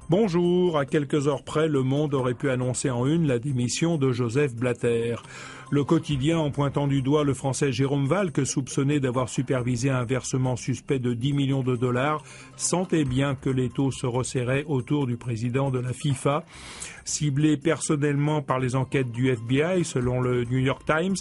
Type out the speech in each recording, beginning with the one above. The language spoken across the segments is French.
Bonjour, à quelques heures près, Le Monde aurait pu annoncer en une la démission de Joseph Blatter. Le quotidien, en pointant du doigt le Français Jérôme Valcke, soupçonné d'avoir supervisé un versement suspect de 10 millions de dollars, sentait bien que l'étau se resserrait autour du président de la FIFA. Ciblé personnellement par les enquêtes du FBI, selon le New York Times,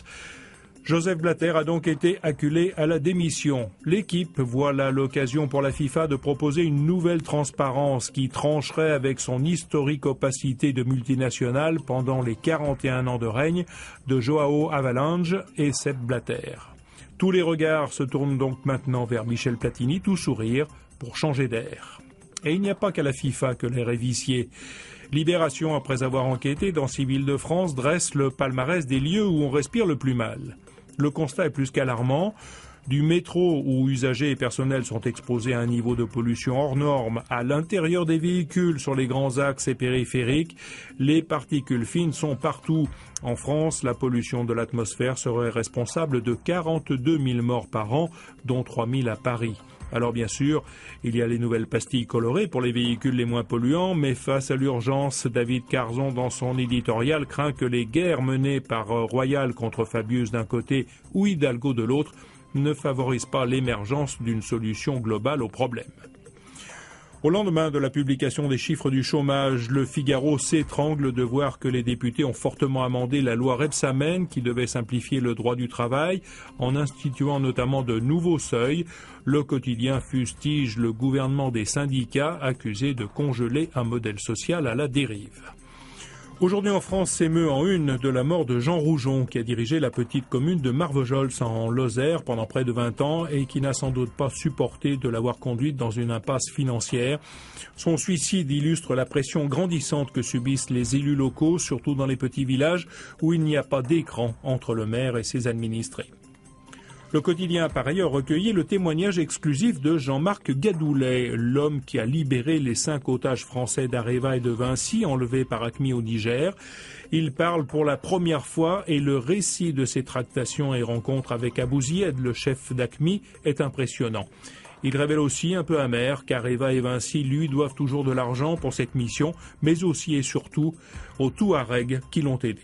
Joseph Blatter a donc été acculé à la démission. L'équipe voit là l'occasion pour la FIFA de proposer une nouvelle transparence qui trancherait avec son historique opacité de multinationale pendant les 41 ans de règne de João Havelange et Sepp Blatter. Tous les regards se tournent donc maintenant vers Michel Platini, tout sourire, pour changer d'air. Et il n'y a pas qu'à la FIFA que l'air est vicié. Libération, après avoir enquêté dans 6 villes de France, dresse le palmarès des lieux où on respire le plus mal. Le constat est plus qu'alarmant. Du métro où usagers et personnels sont exposés à un niveau de pollution hors norme, à l'intérieur des véhicules sur les grands axes et périphériques, les particules fines sont partout. En France, la pollution de l'atmosphère serait responsable de 42 000 morts par an, dont 3 000 à Paris. Alors bien sûr, il y a les nouvelles pastilles colorées pour les véhicules les moins polluants, mais face à l'urgence, David Carzon, dans son éditorial, craint que les guerres menées par Royal contre Fabius d'un côté ou Hidalgo de l'autre ne favorisent pas l'émergence d'une solution globale au problème. Au lendemain de la publication des chiffres du chômage, Le Figaro s'étrangle de voir que les députés ont fortement amendé la loi Rebsamen qui devait simplifier le droit du travail en instituant notamment de nouveaux seuils. Le quotidien fustige le gouvernement des syndicats accusé de congeler un modèle social à la dérive. Aujourd'hui en France s'émeut en une de la mort de Jean Roujon, qui a dirigé la petite commune de Marvejols en Lozère pendant près de 20 ans et qui n'a sans doute pas supporté de l'avoir conduite dans une impasse financière. Son suicide illustre la pression grandissante que subissent les élus locaux, surtout dans les petits villages où il n'y a pas d'écran entre le maire et ses administrés. Le quotidien a par ailleurs recueilli le témoignage exclusif de Jean-Marc Gadoulet, l'homme qui a libéré les 5 otages français d'Areva et de Vinci enlevés par AQMI au Niger. Il parle pour la première fois et le récit de ses tractations et rencontres avec Abou Zied, le chef d'AQMI, est impressionnant. Il révèle aussi un peu amer qu'Areva et Vinci lui doivent toujours de l'argent pour cette mission, mais aussi et surtout aux Touaregs qui l'ont aidé.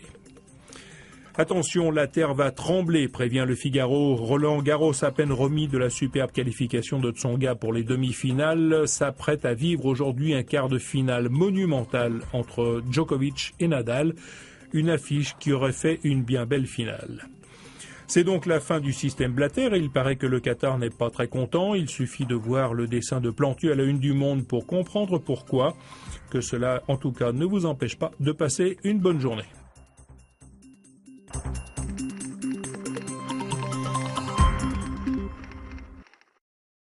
Attention, la terre va trembler, prévient Le Figaro. Roland Garros, à peine remis de la superbe qualification de Tsonga pour les demi-finales, s'apprête à vivre aujourd'hui un quart de finale monumental entre Djokovic et Nadal, une affiche qui aurait fait une bien belle finale. C'est donc la fin du système Blatter et il paraît que le Qatar n'est pas très content. Il suffit de voir le dessin de Plantu à la une du Monde pour comprendre pourquoi. Que cela, en tout cas, ne vous empêche pas de passer une bonne journée.